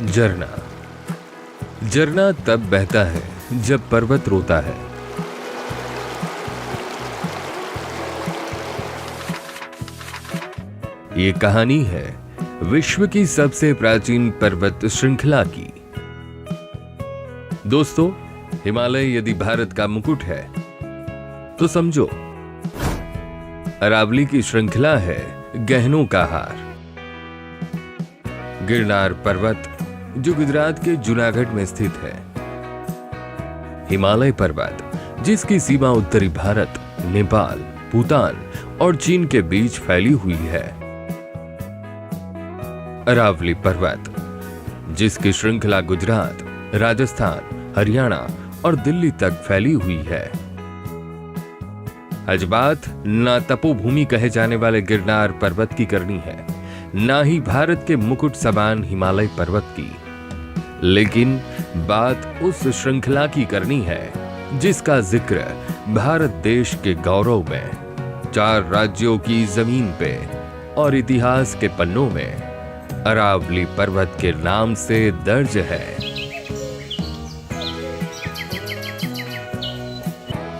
झरना। झरना तब बहता है जब पर्वत रोता है। ये कहानी है विश्व की सबसे प्राचीन पर्वत श्रृंखला की। दोस्तों, हिमालय यदि भारत का मुकुट है तो समझो अरावली की श्रृंखला है गहनों का हार। गिरनार पर्वत जो गुजरात के जूनागढ़ में स्थित है, हिमालय पर्वत जिसकी सीमा उत्तरी भारत, नेपाल, भूटान और चीन के बीच फैली हुई है, अरावली पर्वत जिसकी श्रृंखला गुजरात, राजस्थान, हरियाणा और दिल्ली तक फैली हुई है। आज बात ना तपोभूमि कहे जाने वाले गिरनार पर्वत की करनी है, ना ही भारत के मुकुट समान हिमालय पर्वत की, लेकिन बात उस श्रृंखला की करनी है जिसका जिक्र भारत देश के गौरव में, 4 राज्यों की जमीन पे और इतिहास के पन्नों में अरावली पर्वत के नाम से दर्ज है।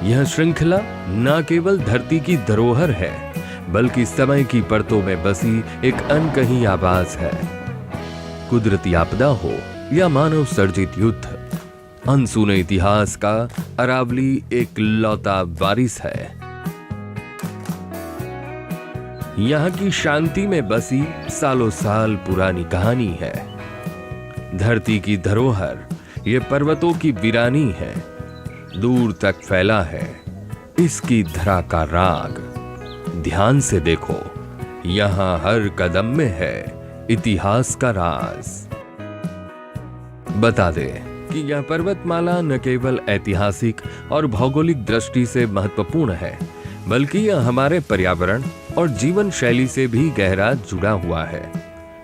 यह श्रृंखला न केवल धरती की धरोहर है, बल्कि समय की परतों में बसी एक अनकही आवाज है। कुदरती आपदा हो या मानव सर्जित युद्ध, अनसुने इतिहास का अरावली एक लौता वारिस है। यहाँ की शांति में बसी सालों साल पुरानी कहानी है। धरती की धरोहर ये पर्वतों की वीरानी है, दूर तक फैला है इसकी धरा का राग। ध्यान से देखो, यहाँ हर कदम में है इतिहास का राज। बता दे कि यह पर्वतमाला न केवल ऐतिहासिक और भौगोलिक दृष्टि से महत्वपूर्ण है, बल्कि यह हमारे पर्यावरण और जीवन शैली से भी गहरा जुड़ा हुआ है,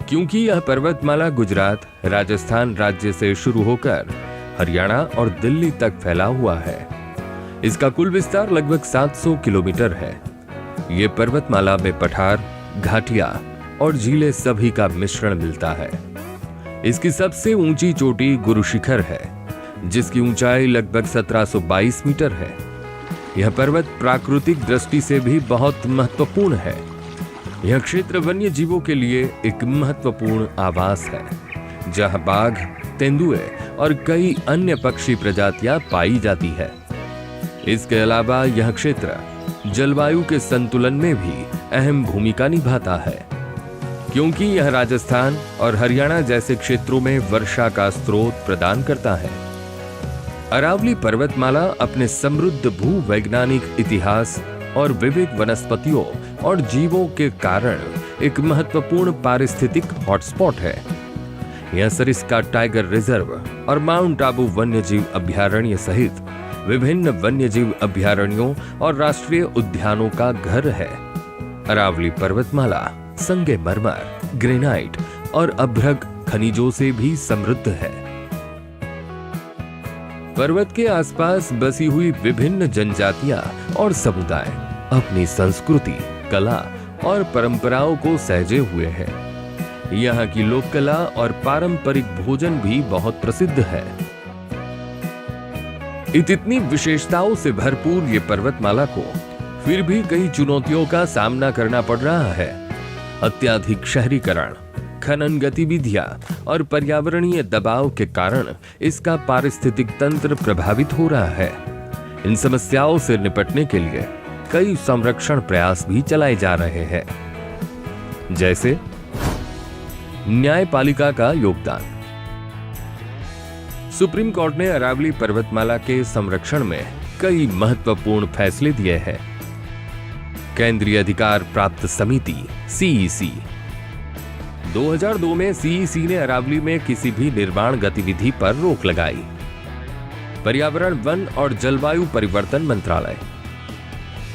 क्योंकि यह पर्वतमाला गुजरात, राजस्थान राज्य से शुरू होकर हरियाणा और दिल्ली तक फैला हुआ है। इसका कुल विस्तार लगभग 700 किलोमीटर है। ये पर्वतमाला में पठार, घाटियां और झीलें सभी का मिश्रण मिलता है। इसकी सबसे ऊंची चोटी गुरु शिखर है, जिसकी ऊंचाई लगभग 1722 मीटर है। यह पर्वत प्राकृतिक दृष्टि से भी बहुत महत्वपूर्ण है। यह क्षेत्र वन्य जीवों के लिए एक महत्वपूर्ण आवास है, जहां बाघ, तेंदुए और कई अन्य पक्षी प्रजातियां पाई जाती है। इसके अलावा यह क्षेत्र जलवायु के संतुलन में भी अहम भूमिका निभाता है, क्योंकि यह राजस्थान और हरियाणा जैसे क्षेत्रों में वर्षा का स्रोत प्रदान करता है। अरावली पर्वतमाला अपने समृद्ध भूवैज्ञानिक इतिहास और विविध वनस्पतियों और जीवों के कारण एक महत्वपूर्ण पारिस्थितिक हॉटस्पॉट है। यह सरिस्का टाइगर रिजर्व और माउंट आबू वन्यजीव अभयारण्य सहित विभिन्न वन्यजीव अभयारण्यों और राष्ट्रीय उद्यानों का घर है। अरावली पर्वतमाला संगमरमर, ग्रेनाइट और अभ्रक खनिजों से भी समृद्ध है। पर्वत के आसपास बसी हुई विभिन्न जनजातियां और समुदाय अपनी संस्कृति, कला और परंपराओं को सहेजे हुए हैं। यहाँ की लोक कला और पारंपरिक भोजन भी बहुत प्रसिद्ध है। इतनी विशेषताओं से भरपूर ये पर्वतमाला को फिर भी कई चुनौतियों का सामना करना पड़ रहा है। अत्यधिक शहरीकरण, खनन गतिविधियां और पर्यावरणीय दबाव के कारण इसका पारिस्थितिक तंत्र प्रभावित हो रहा है। इन समस्याओं से निपटने के लिए कई संरक्षण प्रयास भी चलाए जा रहे हैं, जैसे न्यायपालिका का योगदान। सुप्रीम कोर्ट ने अरावली पर्वतमाला के संरक्षण में कई महत्वपूर्ण फैसले दिए हैं। केंद्रीय अधिकार प्राप्त समिति CEC 2002 में CEC ने अरावली में किसी भी निर्माण गतिविधि पर रोक लगाई। पर्यावरण, वन और जलवायु परिवर्तन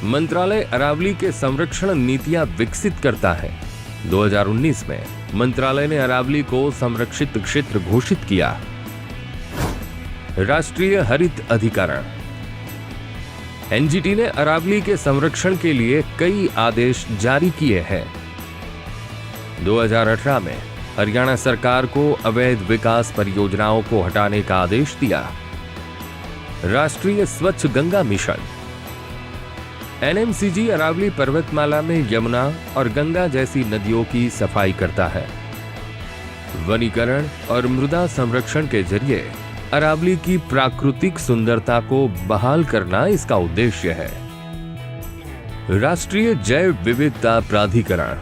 मंत्रालय अरावली के संरक्षण नीतियां विकसित करता है। 2019 में मंत्रालय ने अरावली को संरक्षित क्षेत्र घोषित किया। राष्ट्रीय हरित अधिकरण NGT ने अरावली के संरक्षण के लिए कई आदेश जारी किए हैं। 2018 में हरियाणा सरकार को अवैध विकास परियोजनाओं को हटाने का आदेश दिया। राष्ट्रीय स्वच्छ गंगा मिशन। एनएमसीजी अरावली पर्वतमाला में यमुना और गंगा जैसी नदियों की सफाई करता है। वनीकरण और मृदा संरक्षण के जरिए अरावली की प्राकृतिक सुंदरता को बहाल करना इसका उद्देश्य है। राष्ट्रीय जैव विविधता प्राधिकरण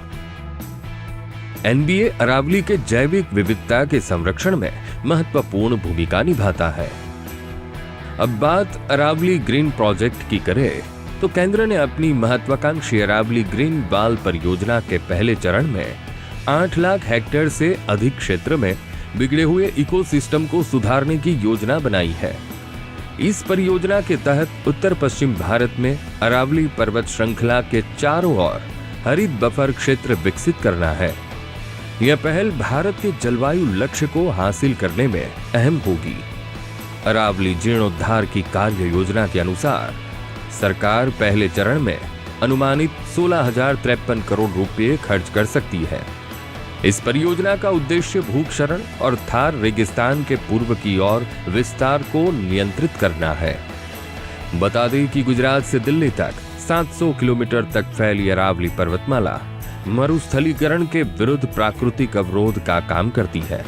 एनबीए अरावली के जैविक विविधता के संरक्षण में महत्वपूर्ण भूमिका निभाता है। अब बात अरावली ग्रीन प्रोजेक्ट की करें तो केंद्र ने अपनी महत्वाकांक्षी अरावली ग्रीन वाल परियोजना के पहले चरण में 8 लाख हेक्टेयर से अधिक क्षेत्र में बिगड़े हुए इकोसिस्टम को सुधारने की योजना बनाई है। इस परियोजना के तहत उत्तर पश्चिम भारत में अरावली पर्वत श्रृंखला के चारों ओर हरित बफर क्षेत्र विकसित करना है। यह पहल भारत के जलवायु लक्ष्य को हासिल करने में अहम होगी। अरावली जीर्णोद्धार की कार्य योजना के अनुसार सरकार पहले चरण में अनुमानित 16,053 करोड़ रुपए खर्च कर सकती है। इस परियोजना का उद्देश्य भूक्षरण और थार रेगिस्तान के पूर्व की ओर विस्तार को नियंत्रित करना है। बता दें कि गुजरात से दिल्ली तक 700 किलोमीटर तक फैली अरावली पर्वतमाला मरुस्थलीकरण के विरुद्ध प्राकृतिक अवरोध का काम करती है,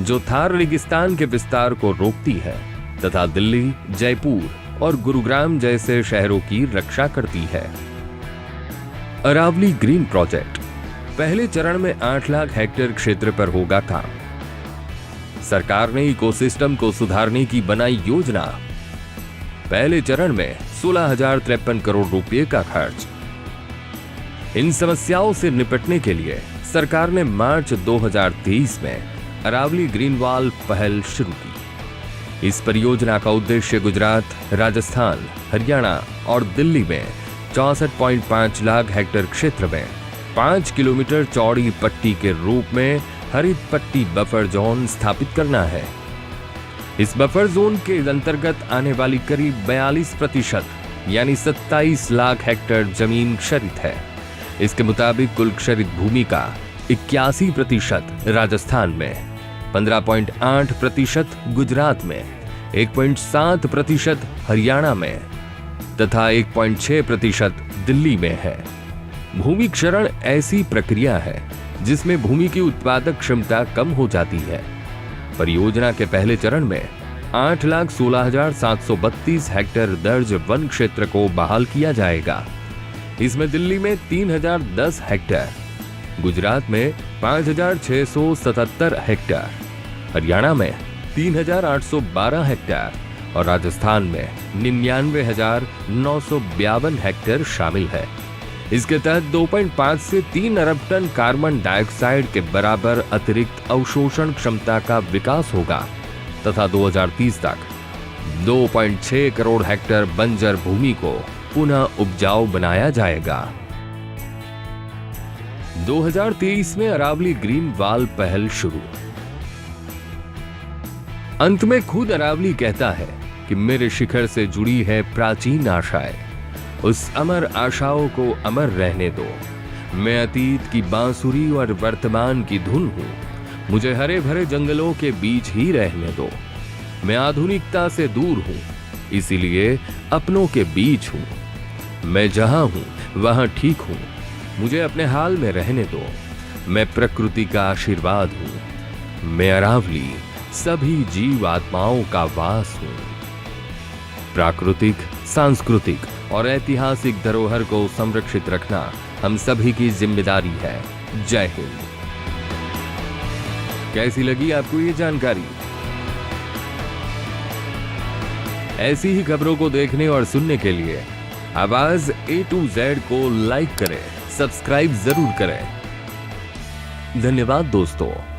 जो थार रेगिस्तान के विस्तार को रोकती है तथा दिल्ली, जयपुर और गुरुग्राम जैसे शहरों की रक्षा करती है। अरावली ग्रीन प्रोजेक्ट पहले चरण में 8 लाख हेक्टेयर क्षेत्र पर होगा काम। सरकार ने इकोसिस्टम को सुधारने की बनाई योजना। पहले चरण में 16,053 करोड़ रुपए का खर्च। इन समस्याओं से निपटने के लिए सरकार ने मार्च 2023 में अरावली ग्रीन वाल पहल शुरू की। इस परियोजना का उद्देश्य गुजरात, राजस्थान, हरियाणा और दिल्ली में 64.5 लाख हेक्टेयर क्षेत्र में 5 किलोमीटर चौड़ी पट्टी के रूप में हरित पट्टी बफर जोन स्थापित करना है। इस बफर जोन के अंतर्गत आने वाली करीब 42% यानी 27 लाख हेक्टेयर जमीन क्षरित है। इसके मुताबिक कुल क्षरित भूमि का 81% राजस्थान में, 15.8% गुजरात में, 1.7% हरियाणा में तथा 1.6% दिल्ली में है। भूमि क्षरण ऐसी प्रक्रिया है जिसमें भूमि की उत्पादक क्षमता कम हो जाती है। परियोजना के पहले चरण में 8,16,732 हेक्टेयर दर्ज वन क्षेत्र को बहाल किया जाएगा। इसमें दिल्ली में 3,010 हेक्टेयर, गुजरात में 5,677 हेक्टेयर, हरियाणा में 3,812 हेक्टेयर और राजस्थान में 99,952 हेक्टेयर शामिल है। इसके तहत 2.5 से 3 अरब टन कार्बन डाइऑक्साइड के बराबर अतिरिक्त अवशोषण क्षमता का विकास होगा तथा 2030 तक 2.6 करोड़ हेक्टेयर बंजर भूमि को पुनः उपजाऊ बनाया जाएगा। 2023 में अरावली ग्रीन वाल पहल शुरू। अंत में खुद अरावली कहता है कि मेरे शिखर से जुड़ी है प्राचीन आशाएं, उस अमर आशाओं को अमर रहने दो। मैं अतीत की बांसुरी और वर्तमान की धुन हूं, मुझे हरे भरे जंगलों के बीच ही रहने दो। मैं आधुनिकता से दूर हूं, इसीलिए अपनों के बीच हूं। मैं जहां हूं वहां ठीक हूं, मुझे अपने हाल में रहने दो। मैं प्रकृति का आशीर्वाद हूं। मैं अरावली सभी जीव आत्माओं का वास हूं। प्राकृतिक, सांस्कृतिक और ऐतिहासिक धरोहर को संरक्षित रखना हम सभी की जिम्मेदारी है। जय हिंद। कैसी लगी आपको ये जानकारी? ऐसी ही खबरों को देखने और सुनने के लिए आवाज A to Z को लाइक करें, सब्सक्राइब जरूर करें। धन्यवाद दोस्तों।